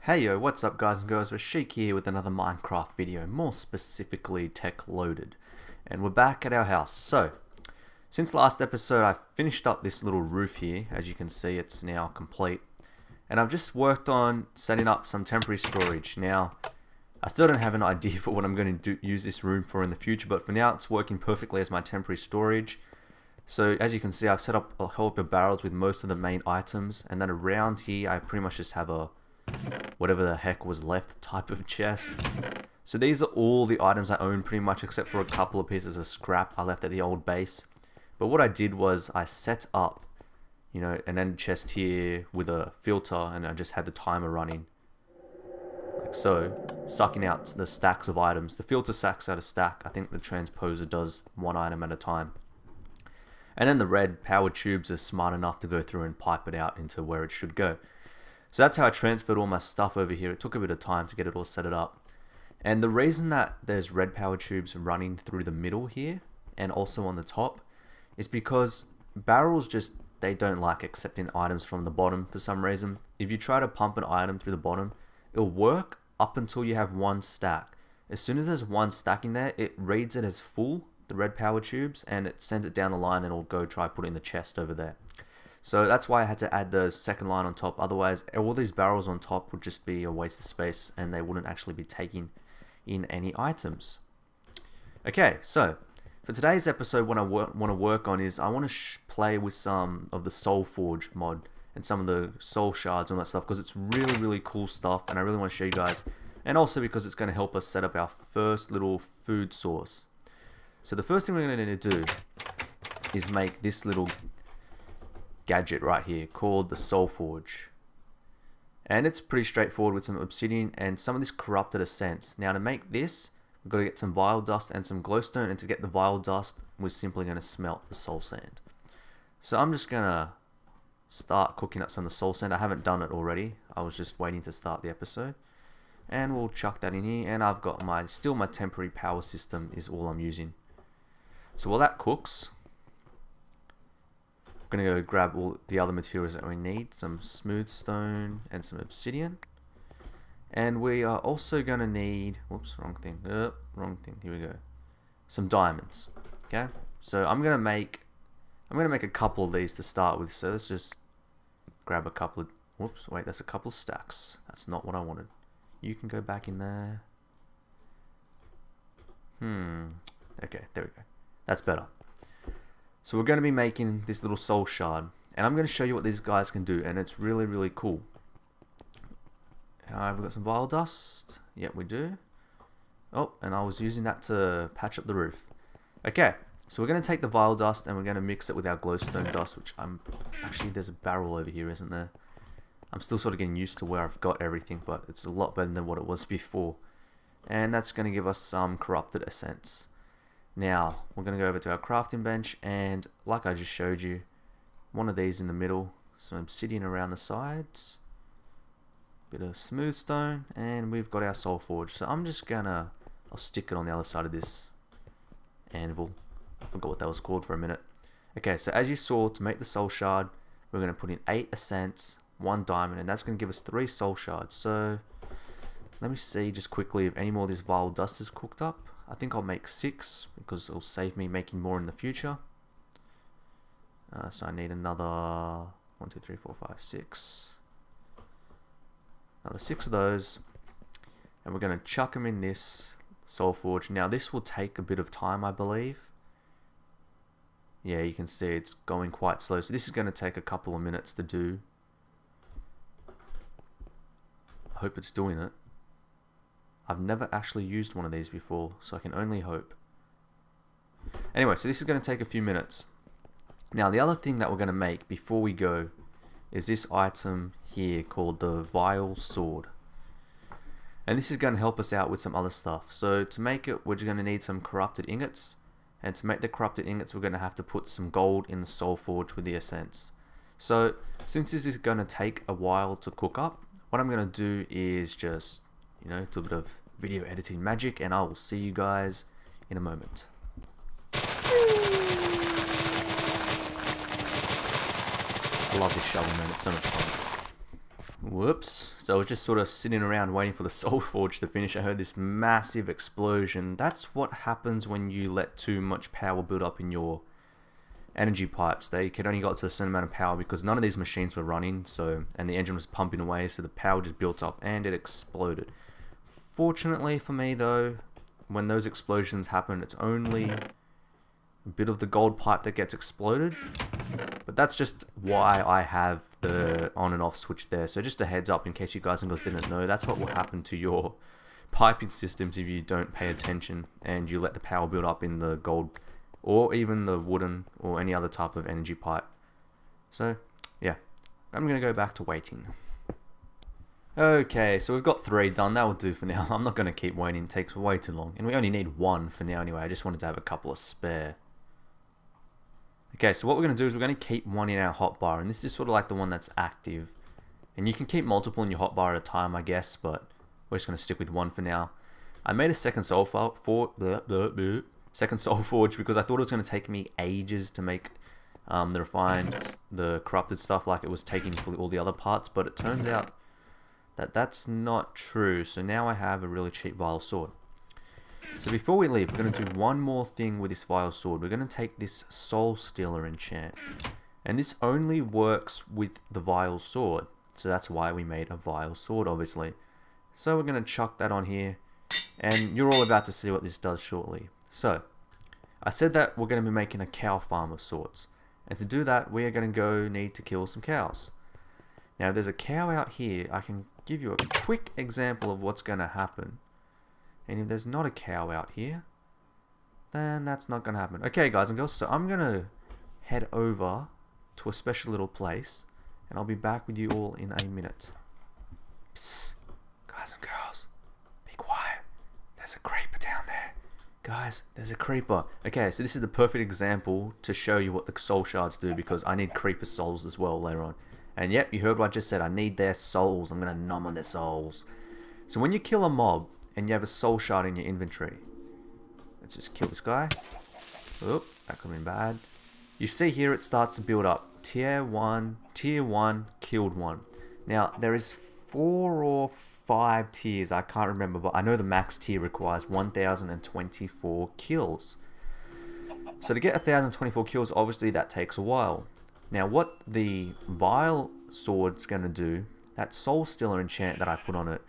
Heyo, what's up guys and girls, we're Sheik here with another Minecraft video, more specifically TechLoaded. And we're back at our house. So, since last episode I finished up this little roof here. As you can see, it's now complete. And I've just worked on setting up some temporary storage. Now, I still don't have an idea for what I'm going to use this room for in the future, but for now it's working perfectly as my temporary storage. So as you can see, I've set up a whole heap of barrels with most of the main items, and then around here I pretty much just have a whatever the heck was left type of chest. So these are all the items I own pretty much, except for a couple of pieces of scrap I left at the old base. But what I did was I set up, an end chest here with a filter, and I just had the timer running like so, sucking out the stacks of items. The filter sucks out a stack. I think the transposer does one item at a time. And then the red power tubes are smart enough to go through and pipe it out into where it should go. So that's how I transferred all my stuff over here. It took a bit of time to get it all set it up. And the reason that there's red power tubes running through the middle here and also on the top is because barrels they don't like accepting items from the bottom for some reason. If you try to pump an item through the bottom, it'll work up until you have one stack. As soon as there's one stack in there, it reads it as full, the red power tubes, and it sends it down the line and it'll go try put it in the chest over there. So that's why I had to add the second line on top. Otherwise, all these barrels on top would just be a waste of space and they wouldn't actually be taking in any items. Okay, so for today's episode, what I want to work on is I want to play with some of the Soul Forge mod and some of the soul shards and all that stuff, because it's really, really cool stuff and I really want to show you guys. And also because it's going to help us set up our first little food source. So the first thing we're going to need to do is make this little gadget right here called the Soul Forge, and it's pretty straightforward with some obsidian and some of this corrupted essence. Now to make this, we've got to get some vile dust and some glowstone, and to get the vile dust we're simply going to smelt the soul sand. So I'm just going to start cooking up some of the soul sand. I haven't done it already, I was just waiting to start the episode, and we'll chuck that in here. And I've got my temporary power system is all I'm using. So while that cooks, going to go grab all the other materials that we need, some smooth stone and some obsidian, and we are also going to need, whoops, wrong thing, here we go, some diamonds. Okay, so I'm going to make a couple of these to start with. So let's just grab a couple of, whoops, wait, that's a couple of stacks, that's not what I wanted. You can go back in there. Okay, there we go, that's better. So we're going to be making this little soul shard, and I'm going to show you what these guys can do, and it's really, really cool. We've got some vile dust. Yep, we do. Oh, and I was using that to patch up the roof. Okay, so we're going to take the vile dust and we're going to mix it with our glowstone dust, which actually, there's a barrel over here, isn't there? I'm still sort of getting used to where I've got everything, but it's a lot better than what it was before. And that's going to give us some corrupted essence. Now, we're going to go over to our crafting bench, and like I just showed you, one of these in the middle, some obsidian around the sides, bit of smooth stone, and we've got our soul forge. So I'm just gonna, I'll stick it on the other side of this anvil. I forgot what that was called for a minute. Okay, so as you saw, to make the soul shard, we're going to put in 8 essence, 1 diamond, and that's going to give us 3 soul shards. So let me see just quickly if any more of this vile dust is cooked up. I think I'll make 6 because it'll save me making more in the future. So I need another 1, 2, 3, 4, 5, 6. Another 6 of those, and we're going to chuck them in this soul forge. Now this will take a bit of time, I believe. Yeah, you can see it's going quite slow, so this is going to take a couple of minutes to do. I hope it's doing it. I've never actually used one of these before, so I can only hope. Anyway, so this is going to take a few minutes. Now the other thing that we're going to make before we go is this item here called the Vile Sword. And this is going to help us out with some other stuff. So to make it, we're just going to need some corrupted ingots. And to make the corrupted ingots, we're going to have to put some gold in the soul forge with the essence. So since this is going to take a while to cook up, what I'm going to do is just, you know, do a bit of video editing magic, and I will see you guys in a moment. I love this shovel, man. It's so much fun. Whoops. So I was just sort of sitting around waiting for the soul forge to finish. I heard this massive explosion. That's what happens when you let too much power build up in your energy pipes. They could only got to a certain amount of power because none of these machines were running, so, and the engine was pumping away, so the power just built up and it exploded. Fortunately for me though, when those explosions happen, it's only a bit of the gold pipe that gets exploded, but that's just why I have the on and off switch there. So just a heads up in case you guys and girls didn't know, that's what will happen to your piping systems if you don't pay attention and you let the power build up in the gold or even the wooden or any other type of energy pipe. So yeah, I'm gonna go back to waiting. Okay, so we've got 3 done. That will do for now. I'm not going to keep waiting. It takes way too long. And we only need 1 for now anyway. I just wanted to have a couple of spare. Okay, so what we're going to do is we're going to keep 1 in our hotbar. And this is sort of like the one that's active. And you can keep multiple in your hotbar at a time, I guess. But we're just going to stick with 1 for now. I made a second soul forge because I thought it was going to take me ages to make the refined, the corrupted stuff like it was taking for all the other parts. But it turns out that's not true. So now I have a really cheap vile sword. So before we leave, we're going to do one more thing with this vile sword. We're going to take this soul stealer enchant, and this only works with the vile sword, so that's why we made a vile sword, obviously. So we're going to chuck that on here, and you're all about to see what this does shortly. So I said that we're going to be making a cow farm of sorts, and to do that we are going to need to kill some cows. Now there's a cow out here. I can give you a quick example of what's going to happen. And if there's not a cow out here, then that's not going to happen. Okay guys and girls, so I'm going to head over to a special little place, and I'll be back with you all in a minute. Psst, guys and girls, be quiet. There's a creeper down there. Guys, there's a creeper. Okay, so this is the perfect example to show you what the soul shards do, because I need creeper souls as well later on. And yep, you heard what I just said. I need their souls. I'm going to nom on their souls. So when you kill a mob and you have a soul shard in your inventory, let's just kill this guy. Oop, that could have been bad. You see here it starts to build up. Tier 1, killed 1. Now, there is 4 or 5 tiers. I can't remember, but I know the max tier requires 1024 kills. So to get 1024 kills, obviously that takes a while. Now what the vile sword's going to do, that soul stealer enchant that I put on it,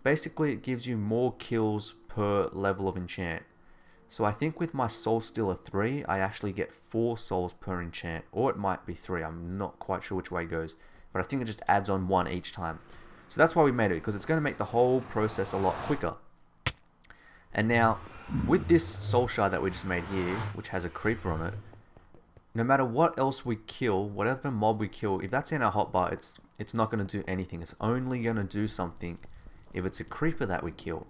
basically it gives you more kills per level of enchant. So I think with my soul stealer 3 I actually get 4 souls per enchant, or it might be 3, I'm not quite sure which way it goes, but I think it just adds on 1 each time. So that's why we made it, because it's going to make the whole process a lot quicker. And now with this soul shard that we just made here, which has a creeper on it, no matter what else we kill, whatever mob we kill, if that's in our hotbar, it's not going to do anything. It's only going to do something if it's a creeper that we kill.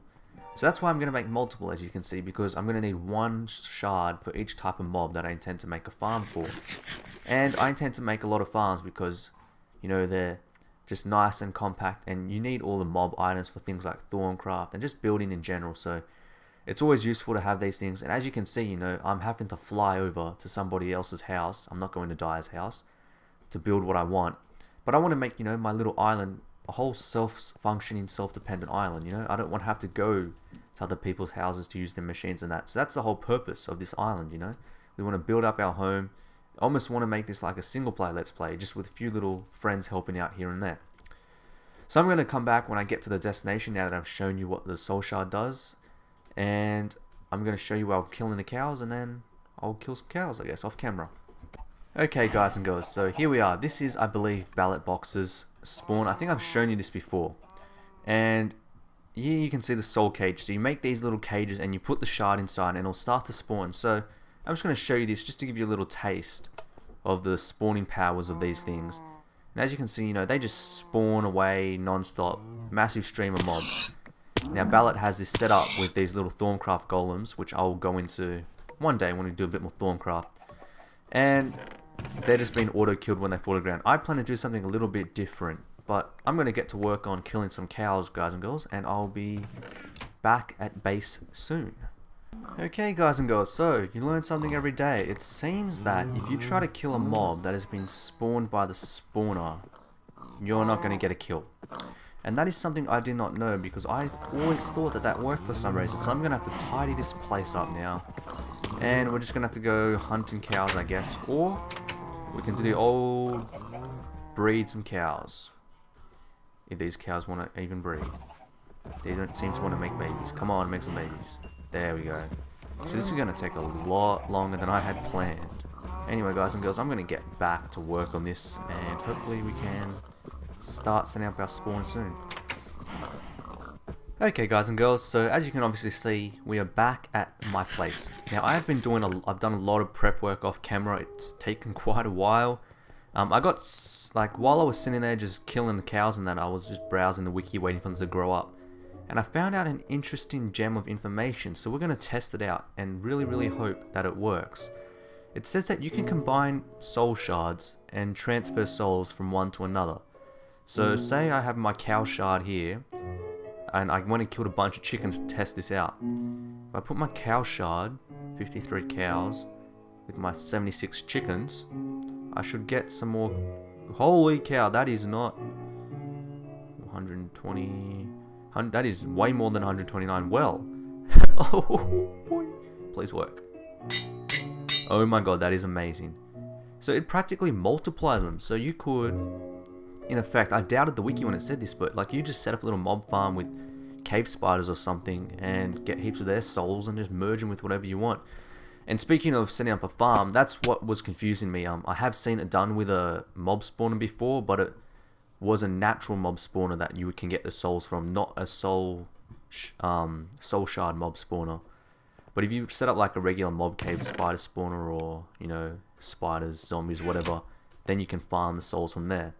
So that's why I'm going to make multiple, as you can see, because I'm going to need 1 shard for each type of mob that I intend to make a farm for. And I intend to make a lot of farms because, you know, they're just nice and compact, and you need all the mob items for things like Thorncraft and just building in general. So it's always useful to have these things. And as you can see, you know, I'm having to fly over to somebody else's house. I'm not going to Dyer's house to build what I want. But I want to make, you know, my little island a whole self-functioning, self-dependent island, you know. I don't want to have to go to other people's houses to use their machines and that. So that's the whole purpose of this island, you know. We want to build up our home. I almost want to make this like a single-player Let's Play, just with a few little friends helping out here and there. So I'm going to come back when I get to the destination, now that I've shown you what the soul shard does. And I'm going to show you where I'm killing the cows, and then I'll kill some cows, I guess, off camera. Okay guys and girls, so here we are. This is, I believe, ballot boxes spawn. I think I've shown you this before. And here you can see the soul cage. So you make these little cages and you put the shard inside and it'll start to spawn. So I'm just going to show you this just to give you a little taste of the spawning powers of these things. And as you can see, you know, they just spawn away non-stop. Massive stream of mobs. Now Ballot has this set up with these little Thorncraft golems, which I'll go into one day when we do a bit more Thorncraft. And they're just being auto-killed when they fall to the ground. I plan to do something a little bit different, but I'm going to get to work on killing some cows, guys and girls, and I'll be back at base soon. Okay, guys and girls, so you learn something every day. It seems that if you try to kill a mob that has been spawned by the spawner, you're not going to get a kill. And that is something I did not know, because I always thought that that worked for some reason. So I'm going to have to tidy this place up now. And we're just going to have to go hunting cows, I guess. Or we can do the old breed some cows. If these cows want to even breed. They don't seem to want to make babies. Come on, make some babies. There we go. So this is going to take a lot longer than I had planned. Anyway, guys and girls, I'm going to get back to work on this, and hopefully we can start setting up our spawn soon. Okay, guys and girls, so as you can obviously see, we are back at my place. Now I've done a lot of prep work off camera. It's taken quite a while. I got like, while I was sitting there just killing the cows and that, I was just browsing the wiki waiting for them to grow up, and I found out an interesting gem of information. So we're going to test it out and really hope that it works. It says that you can combine soul shards and transfer souls from one to another. So say I have my cow shard here, and I went and killed a bunch of chickens to test this out. If I put my cow shard, 53 cows, with my 76 chickens, I should get some more. Holy cow, that is not 120. That is way more than 129. Well, oh boy, please work. Oh my god, that is amazing. So it practically multiplies them. So you could, in effect, I doubted the wiki when it said this, but like, you just set up a little mob farm with cave spiders or something and get heaps of their souls and just merge them with whatever you want. And speaking of setting up a farm, that's what was confusing me. I have seen it done with a mob spawner before, but it was a natural mob spawner that you can get the souls from, not a soul shard mob spawner. But if you set up like a regular mob cave spider spawner, or, you know, spiders, zombies, whatever, then you can farm the souls from there.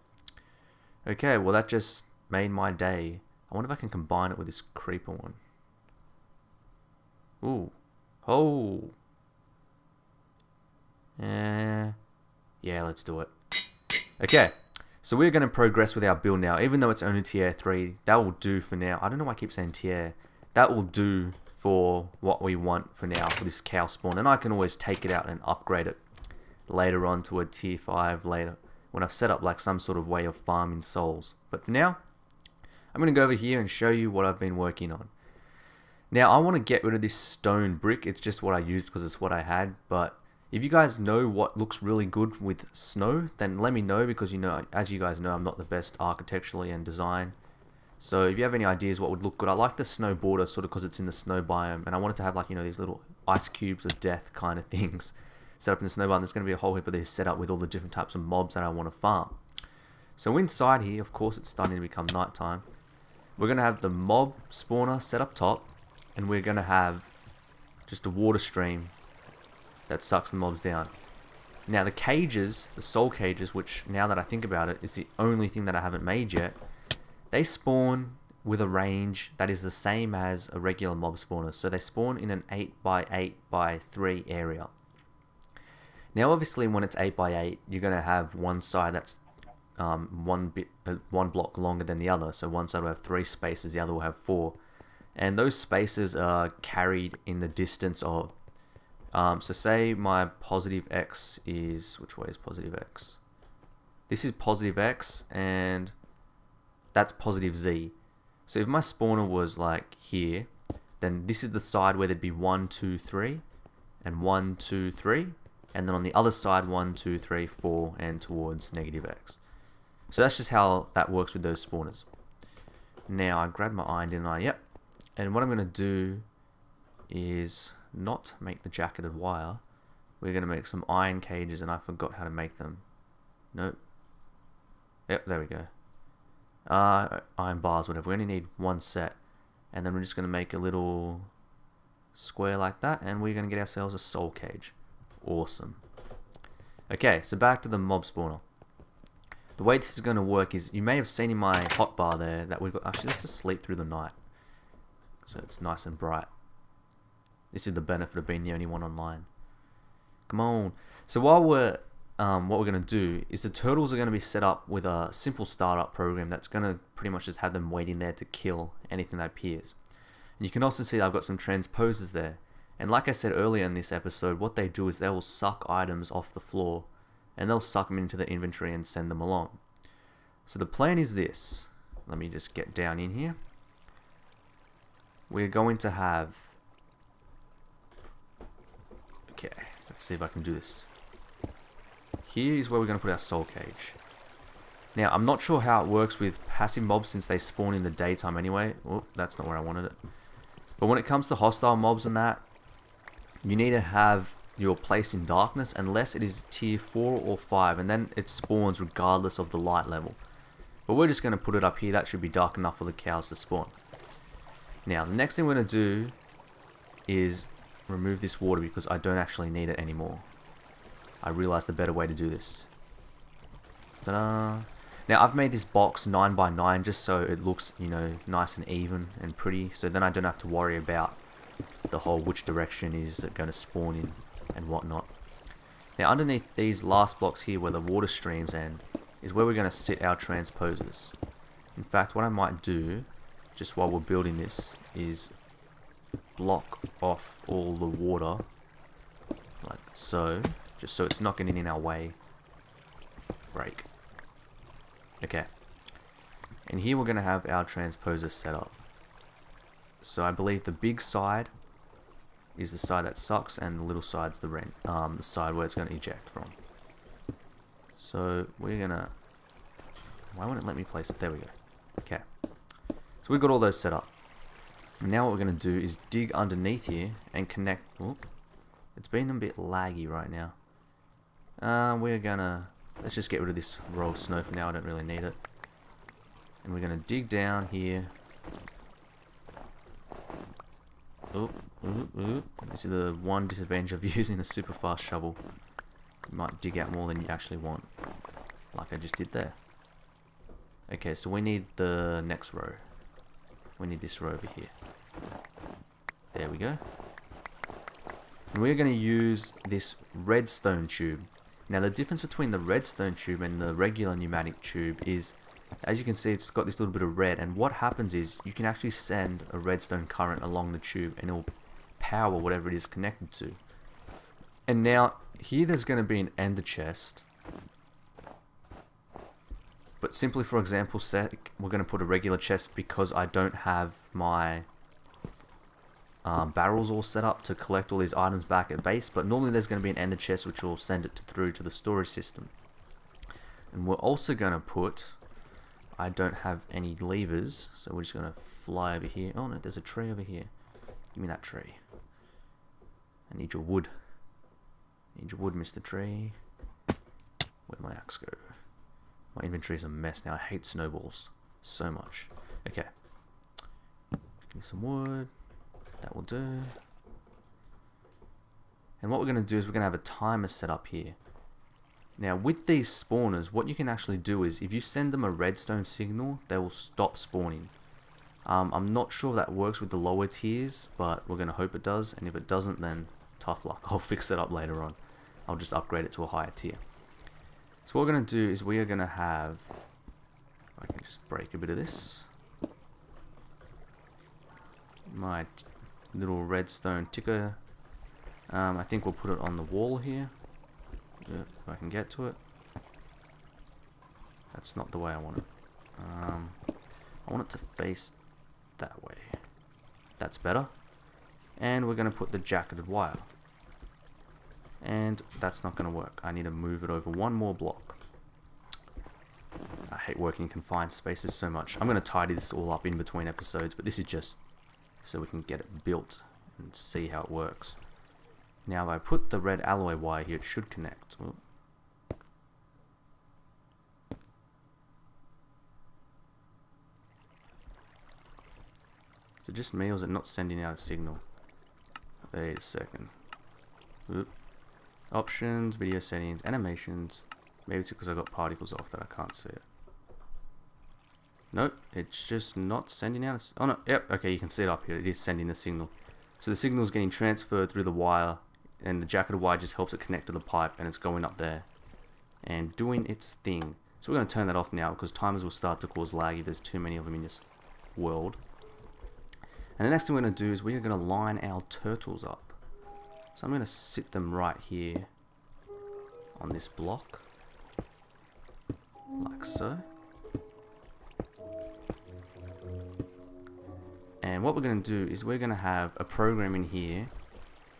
Okay, well that just made my day. I wonder if I can combine it with this creeper one. Ooh. Oh. Yeah, let's do it. Okay, so we're going to progress with our build now. Even though it's only tier 3, that will do for now. I don't know why I keep saying tier. That will do for what we want for now for this cow spawn. And I can always take it out and upgrade it later on to a tier 5 later, when I've set up like some sort of way of farming souls. But for now, I'm going to go over here and show you what I've been working on. Now I want to get rid of this stone brick. It's just what I used because it's what I had. But if you guys know what looks really good with snow, then let me know, because, you know, as you guys know, I'm not the best architecturally and design. So if you have any ideas what would look good, I like the snow border sort of because it's in the snow biome, and I wanted to have, like, you know, these little ice cubes of death kind of things set up in the snow biome. There's going to be a whole heap of these set up with all the different types of mobs that I want to farm. So inside here, of course, it's starting to become nighttime. We're going to have the mob spawner set up top, and we're going to have just a water stream that sucks the mobs down. Now the cages, the soul cages, which now that I think about it is the only thing that I haven't made yet, they spawn with a range that is the same as a regular mob spawner. So they spawn in an 8x8x3 area. Now obviously when it's 8x8, you're going to have one side that's one block longer than the other. So one side will have 3 spaces, the other will have 4. And those spaces are carried in the distance of, so say my positive X is, which way is positive X? This is positive X, and that's positive Z. So if my spawner was like here, then this is the side where there'd be 1, 2, 3, and 1, 2, 3, and then on the other side 1, 2, 3, 4, and towards negative X. So that's just how that works with those spawners. Now I grabbed my iron, didn't I? Yep. And what I'm going to do is not make the jacketed wire. We're going to make some iron cages, and I forgot how to make them. Nope. Yep, there we go. Iron bars, whatever. We only need 1 set. And then we're just going to make a little square like that, and we're going to get ourselves a soul cage. Awesome. Okay, so back to the mob spawner. The way this is going to work is, you may have seen in my hotbar there that we've got, actually let's just sleep through the night, so it's nice and bright. This is the benefit of being the only one online. Come on. So while we're what we're going to do is the turtles are going to be set up with a simple startup program that's going to pretty much just have them waiting there to kill anything that appears. And you can also see I've got some transposers there. And like I said earlier in this episode, what they do is they will suck items off the floor and they'll suck them into the inventory and send them along. So the plan is this. Let me just get down in here. We're going to have... Okay, let's see if I can do this. Here is where we're going to put our soul cage. Now, I'm not sure how it works with passive mobs since they spawn in the daytime anyway. Oh, that's not where I wanted it. But when it comes to hostile mobs and that, you need to have your place in darkness unless it is tier 4 or 5, and then it spawns regardless of the light level. But we're just going to put it up here. That should be dark enough for the cows to spawn. Now, the next thing we're going to do is remove this water because I don't actually need it anymore. I realized the better way to do this. Ta-da! Now, I've made this box 9 by 9 just so it looks, you know, nice and even and pretty. So then I don't have to worry about the whole which direction is it going to spawn in and whatnot. Now, underneath these last blocks here where the water streams end is where we're going to sit our transposers. In fact, what I might do, just while we're building this, is block off all the water, like so, just so it's not getting in our way. Break. Okay. And here we're going to have our transposer set up. So I believe the big side is the side that sucks, and the little side's the side where it's going to eject from. So we're gonna... Why won't it let me place it? There we go. Okay. So we've got all those set up. Now what we're gonna do is dig underneath here and connect... Whoop. It's been a bit laggy right now. We're gonna... Let's just get rid of this row of snow for now. I don't really need it. And we're gonna dig down here. This is the one disadvantage of using a super fast shovel. You might dig out more than you actually want, like I just did there. Okay, so we need the next row. We need this row over here. There we go. And we're going to use this redstone tube. Now the difference between the redstone tube and the regular pneumatic tube is, as you can see, it's got this little bit of red, and what happens is you can actually send a redstone current along the tube and it'll power whatever it is connected to. And now here there's going to be an ender chest, but simply for example sake we're going to put a regular chest because I don't have my barrels all set up to collect all these items back at base. But normally there's going to be an ender chest which will send it through to the storage system. And we're also going to put... I don't have any levers, so we're just going to fly over here. Oh no, there's a tree over here. Give me that tree. I need your wood. Need your wood, Mr. Tree. Where'd my axe go? My inventory is a mess now. I hate snowballs so much. Okay. Give me some wood. That will do. And what we're going to do is we're going to have a timer set up here. Now with these spawners, what you can actually do is if you send them a redstone signal, they will stop spawning. I'm not sure if that works with the lower tiers, but we're going to hope it does. And if it doesn't, then tough luck. I'll fix it up later on. I'll just upgrade it to a higher tier. So what we're going to do is we are going to have... I can just break a bit of this. My little redstone ticker. I think we'll put it on the wall here. If I can get to it. That's not the way I want it. I want it to face that way. That's better. And we're going to put the jacketed wire. And that's not going to work. I need to move it over one more block. I hate working in confined spaces so much. I'm going to tidy this all up in between episodes, but this is just so we can get it built and see how it works. Now if I put the red alloy wire here, it should connect. Ooh. Is it just me or is it not sending out a signal? Wait a second. Oop. Options, video settings, animations. Maybe it's because I got particles off that I can't see it. Nope, it's just not sending out. Oh no, yep, okay, you can see it up here. It is sending the signal. So the signal is getting transferred through the wire, and the jacketed wire just helps it connect to the pipe, and it's going up there and doing its thing. So we're going to turn that off now because timers will start to cause lag if there's too many of them in this world. And the next thing we're going to do is we're going to line our turtles up. So I'm going to sit them right here on this block, like so. And what we're going to do is we're going to have a program in here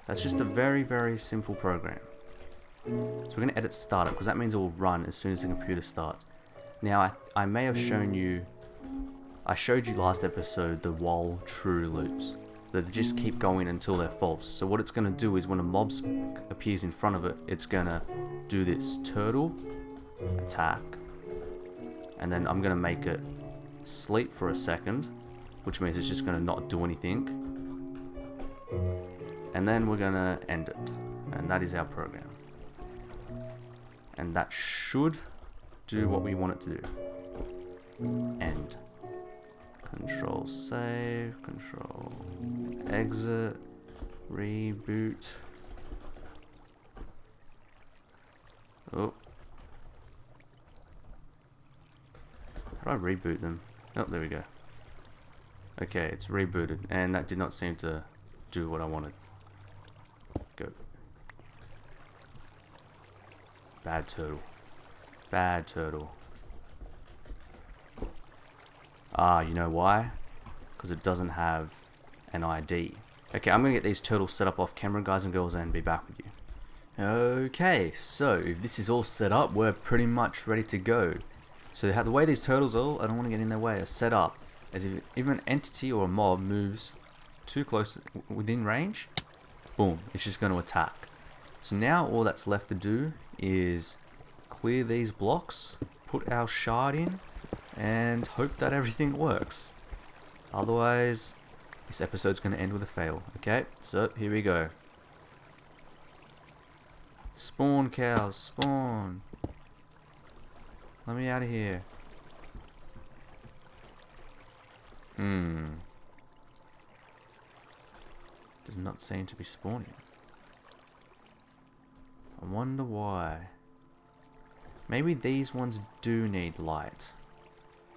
that's just a very, very simple program. So we're going to edit startup because that means it will run as soon as the computer starts. Now I may have shown you, I showed you last episode the while true loops. So they just keep going until they're false. So what it's going to do is when a mob appears in front of it, it's going to do this turtle attack. And then I'm going to make it sleep for a second, which means it's just going to not do anything. And then we're going to end it. And that is our program. And that should do what we want it to do. End. Control save, control exit, reboot. Oh. How do I reboot them? Oh, there we go. Okay, it's rebooted, and that did not seem to do what I wanted. Go. Bad turtle. Bad turtle. Ah, you know why? Because it doesn't have an ID. Okay, I'm going to get these turtles set up off camera, guys and girls, and be back with you. Okay, so if this is all set up, we're pretty much ready to go. So the way these turtles I don't want to get in their way, are set up as if an entity or a mob moves too close within range, boom, it's just going to attack. So now all that's left to do is clear these blocks, put our shard in, and hope that everything works. Otherwise, this episode's going to end with a fail. Okay, so here we go. Spawn, cows, spawn. Let me out of here. Does not seem to be spawning. I wonder why. Maybe these ones do need light.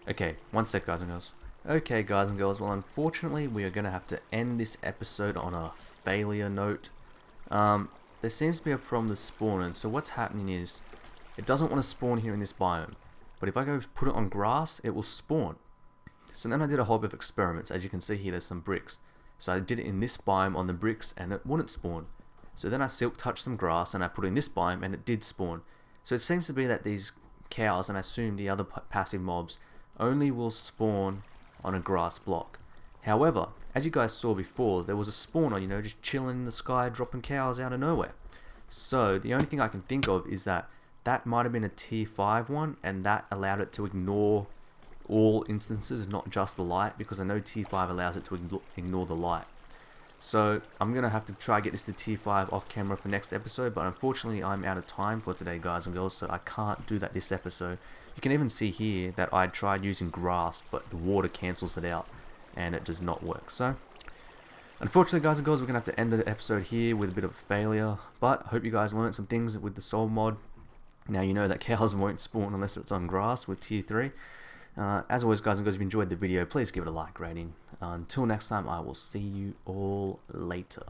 Okay, one sec, guys and girls. Okay, guys and girls, well, unfortunately, we are going to have to end this episode on a failure note. There seems to be a problem with spawning, so what's happening is, it doesn't want to spawn here in this biome. But if I go put it on grass, it will spawn. So then I did a whole bit of experiments. As you can see here, there's some bricks. So I did it in this biome on the bricks, and it wouldn't spawn. So then I silk touched some grass, and I put it in this biome, and it did spawn. So it seems to be that these cows, and I assume the other passive mobs, only will spawn on a grass block. However, as you guys saw before, there was a spawner, you know, just chilling in the sky, dropping cows out of nowhere. So the only thing I can think of is that might have been a tier 5 one, and that allowed it to ignore all instances, not just the light, because I know tier 5 allows it to ignore the light. So I'm going to have to try to get this to tier 5 off camera for next episode, but unfortunately I'm out of time for today, guys and girls, so I can't do that this episode. You can even see here that I tried using grass, but the water cancels it out, and it does not work. So unfortunately, guys and girls, we're going to have to end the episode here with a bit of a failure, but I hope you guys learned some things with the soul mod. Now you know that cows won't spawn unless it's on grass with tier 3. As always, guys and girls, if you enjoyed the video, please give it a like rating. Until next time, I will see you all later.